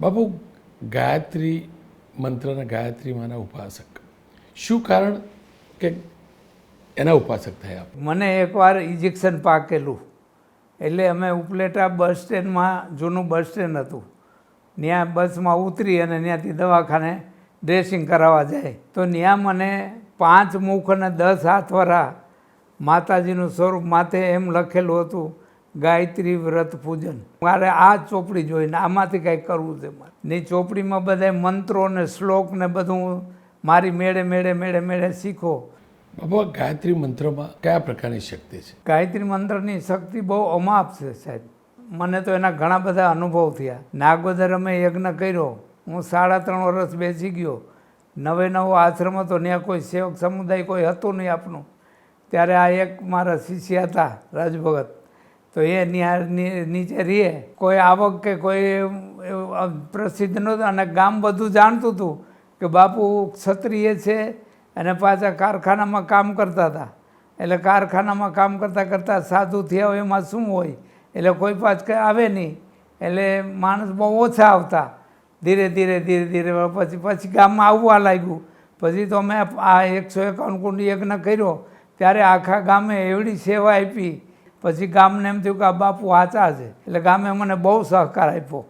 બાપુ, ગાયત્રી મંત્રના ગાયત્રી માના ઉપાસક, શું કારણ કે એના ઉપાસક થયા? મને એકવાર ઇન્જેક્શન પાકેલું, એટલે અમે ઉપલેટા બસ સ્ટેન્ડમાં, જૂનું બસ સ્ટેન્ડ હતું, ત્યાં બસમાં ઉતરી અને ત્યાંથી દવાખાને ડ્રેસિંગ કરાવવા જાય તો ત્યાં મને 5 મુખ અને 10 હાથવાળા માતાજીનું સ્વરૂપ માથે એમ લખેલું હતું, ગાયત્રી વ્રત પૂજન. મારે આ ચોપડી જોઈને આમાંથી કંઈક કરવું છે મારે. ને ચોપડીમાં બધા મંત્રો ને શ્લોક ને બધું મારી મેળે મેળે મેળે મેળે શીખો. બાબા, ગાયત્રી મંત્રમાં કયા પ્રકારની શક્તિ છે? ગાયત્રી મંત્રની શક્તિ બહુ અમાપ છે સાહેબ. મને તો એના ઘણા બધા અનુભવ થયા. નાગોદર અમે યજ્ઞ કર્યો, હું 3.5 વર્ષ બેસી ગયો. નવો આશ્રમ હતો, ત્યાં કોઈ સેવક સમુદાય કોઈ હતું નહીં આપનું. ત્યારે આ એક મારા શિષ્ય હતા રાજભગત, તો એ નીચે રહીએ, કોઈ આવક કે કોઈ પ્રસિદ્ધ નહોતું અને ગામ બધું જાણતું હતું કે બાપુ ક્ષત્રિય છે અને પાછા કારખાનામાં કામ કરતા હતા. એટલે કારખાનામાં કામ કરતાં કરતાં સાધુ થયા હોય એમાં શું હોય, એટલે કોઈ પાછ કંઈ આવે નહીં, એટલે માણસ બહુ ઓછા આવતા. ધીરે ધીરે પછી ગામમાં આવવા લાગ્યું. પછી તો અમે આ 151 કુંડ યજ્ઞ કર્યો, ત્યારે આખા ગામે એવડી સેવા આપી. પછી ગામને એમ થયું કે આ બાપુ સાચા છે, એટલે ગામે મને બહુ સહકાર આપ્યો.